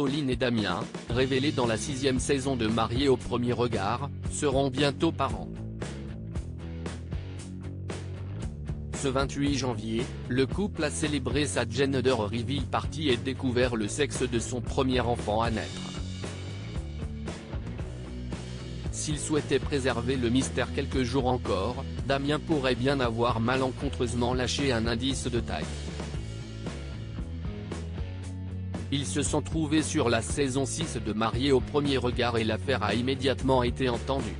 Pauline et Damien, révélés dans la 6e saison de Mariés au premier regard, seront bientôt parents. Ce 28 janvier, le couple a célébré sa gender reveal party et découvert le sexe de son premier enfant à naître. S'il souhaitait préserver le mystère quelques jours encore, Damien pourrait bien avoir malencontreusement lâché un indice de taille. Ils se sont trouvés sur la saison 6 de Mariés au premier regard et l'affaire a immédiatement été entendue.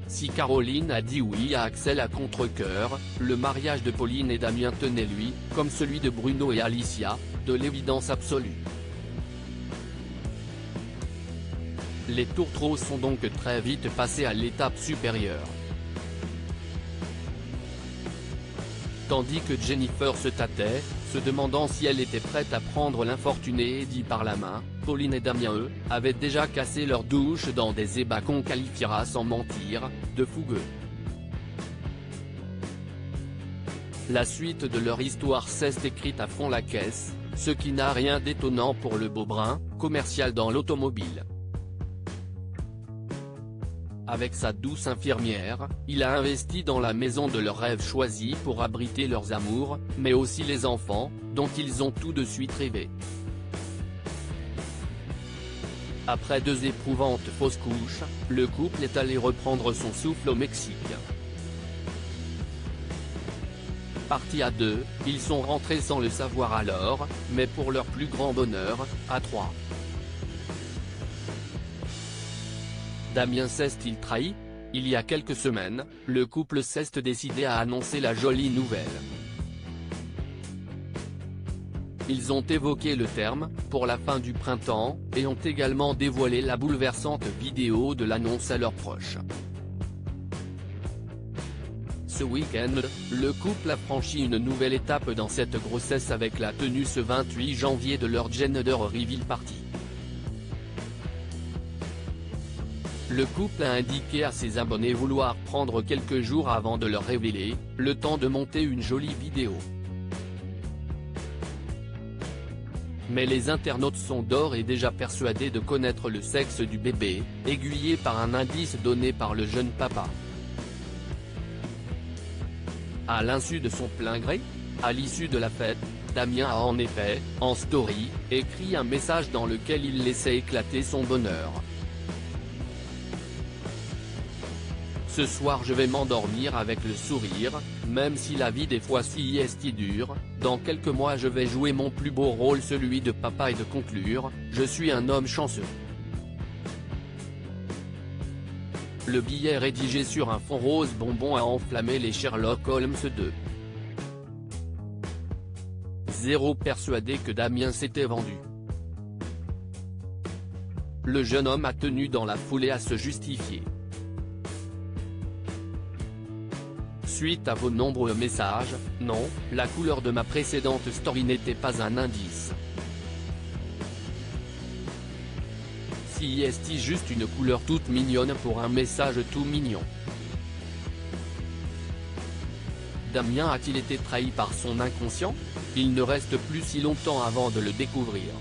Si Caroline a dit oui à Axel à contre-cœur, le mariage de Pauline et Damien tenait lui, comme celui de Bruno et Alicia, de l'évidence absolue. Les tourtereaux sont donc très vite passés à l'étape supérieure. Tandis que Jennifer se tâtait, se demandant si elle était prête à prendre l'infortuné Eddie par la main, Pauline et Damien eux, avaient déjà cassé leur douche dans des ébats qu'on qualifiera sans mentir, de fougueux. La suite de leur histoire s'est écrite à fond la caisse, ce qui n'a rien d'étonnant pour le Beaubrun, commercial dans l'automobile. Avec sa douce infirmière, il a investi dans la maison de leurs rêves choisie pour abriter leurs amours, mais aussi les enfants, dont ils ont tout de suite rêvé. Après 2 éprouvantes fausses couches, le couple est allé reprendre son souffle au Mexique. Partis à 2, ils sont rentrés sans le savoir alors, mais pour leur plus grand bonheur, à 3. Damien s'est-il trahi? Il y a quelques semaines, le couple s'est décidé à annoncer la jolie nouvelle. Ils ont évoqué le terme, pour la fin du printemps, et ont également dévoilé la bouleversante vidéo de l'annonce à leurs proches. Ce week-end, le couple a franchi une nouvelle étape dans cette grossesse avec la tenue ce 28 janvier de leur gender reveal party. Le couple a indiqué à ses abonnés vouloir prendre quelques jours avant de leur révéler, le temps de monter une jolie vidéo. Mais les internautes sont d'ores et déjà persuadés de connaître le sexe du bébé, aiguillés par un indice donné par le jeune papa. À l'insu de son plein gré, à l'issue de la fête, Damien a en effet, en story, écrit un message dans lequel il laissait éclater son bonheur. Ce soir je vais m'endormir avec le sourire, même si la vie des fois si est dure, dans quelques mois je vais jouer mon plus beau rôle, celui de papa, et de conclure, je suis un homme chanceux. Le billet rédigé sur un fond rose bonbon a enflammé les Sherlock Holmes 2. Zéro persuadé que Damien s'était vendu. Le jeune homme a tenu dans la foulée à se justifier. Suite à vos nombreux messages, non, la couleur de ma précédente story n'était pas un indice. Si est juste une couleur toute mignonne pour un message tout mignon. Damien a-t-il été trahi par son inconscient? Il ne reste plus si longtemps avant de le découvrir.